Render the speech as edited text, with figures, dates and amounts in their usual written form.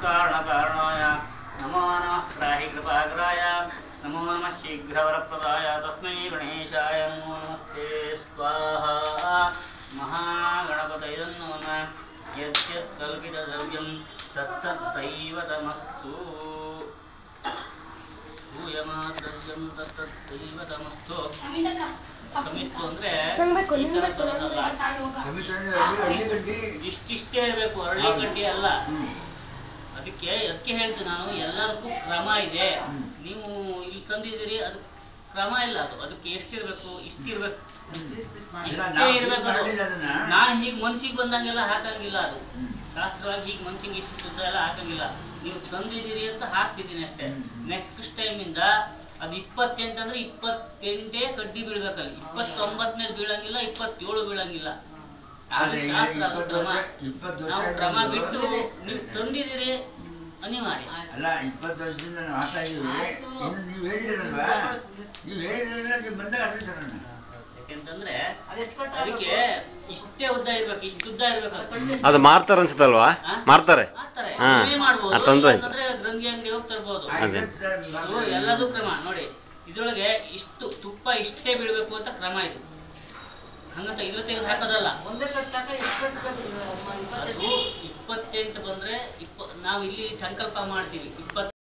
कारणकारणाय नमो नमः प्राहि कृपाग्राय नमो नमः शीघ्रवरप्रदाय तस्मै गणेशाय नमो नमस्ते स्वाहा महागणपतये नमः यद्यत् कल्पितद्रव्यं तत्तदैवतमस्तु ೂಯಮಾದ್ರವ್ಯಂ ತತ್ತದೈವತಮಸ್ತು ಸಮಿತ್ತು ಅಂದ್ರೆ ಈ ತರ ತರದಲ್ಲ ಇಷ್ಟಿಷ್ಟೇ ಇರಬೇಕು ಅರಳಿ ಗಡ್ಡಿ ಅಲ್ಲ ಅದಕ್ಕೆ ಹೇಳ್ತೀನಿ ನಾನು ಎಲ್ಲದಕ್ಕೂ ಕ್ರಮ ಇದೆ ನೀವು ಇಲ್ಲಿ ತಂದಿದ್ದೀರಿ ಅದು ಕ್ರಮ ಇಲ್ಲ ಅದಕ್ಕೆ ಎಷ್ಟಿರ್ಬೇಕು ಇಷ್ಟಿರ್ಬೇಕು ಇಷ್ಟೇ ಇರ್ಬೇಕು ನಾನು ಹೀಗೆ ಮನ್ಸಿಗೆ ಬಂದಂಗೆಲ್ಲ ಹಾಕಂಗಿಲ್ಲ ಅದು ಶಾಸ್ತ್ರವಾಗಿ ಹೀಗೆ ಮನ್ಸಿಗೆ ಇಷ್ಟು ಶುದ್ಧ ಎಲ್ಲ ಹಾಕಂಗಿಲ್ಲ ನೀವು ತಂದಿದ್ದೀರಿ ಅಂತ ಹಾಕ್ತಿದ್ದೀನಿ ಅಷ್ಟೇ ನೆಕ್ಸ್ಟ್ ಟೈಮಿಂದ ಅದು 28 ಅಂದ್ರೆ 28 ಕಡ್ಡಿ ಬೀಳ್ಬೇಕಲ್ಲಿ 29 ಮೇಲೆ ಬೀಳಂಗಿಲ್ಲ 27 ಬೀಳಂಗಿಲ್ಲ ನಾವು ಕ್ರಮ ಬಿಟ್ಟು ನೀವು ತಂದಿದ್ದೀರಿ ಅನಿವಾರ್ಯ ಅಲ್ಲ 20 ವರ್ಷದಿಂದ ನಾವು ಹಾಕ್ತಾ ಇದೀವಿ ಇನ್ನು ನೀವು ಹೇಳಿದಿರಲ್ವಾ ನೀವು ಬಂದಾಗ ಅದೇ ತರೋಣ ಯಾಕೆಂತಂದ್ರೆ ಅದಕ್ಕೆ ಇಷ್ಟೇ ಉದ್ದ ಇರ್ಬೇಕು ಇಷ್ಟು ಉದ್ದ ಇರ್ಬೇಕು ಅದು ಮಾರ್ತಾರೆ ಅನ್ಸುತ್ತಲ್ವಾ ಮಾರ್ತಾರೆ ಮಾಡ್ಬೋದು ಗ್ರಂಥಿ ಅಂಗಡಿ ಹೋಗಿ ತರ್ಬೋದು ಎಲ್ಲದೂ ಕ್ರಮ ನೋಡಿ ಇದ್ರೊಳಗೆ ಇಷ್ಟು ತುಪ್ಪ ಇಷ್ಟೇ ಬೀಳ್ಬೇಕು ಅಂತ ಕ್ರಮ ಇದು ಹಂಗಂತ ಇಲ್ಲ ತೆಗೆದು ಹಾಕೋದಲ್ಲ ಅದು 28 ಬಂದ್ರೆ ನಾವು ಇಲ್ಲಿ ಸಂಕಲ್ಪ ಮಾಡ್ತೀವಿ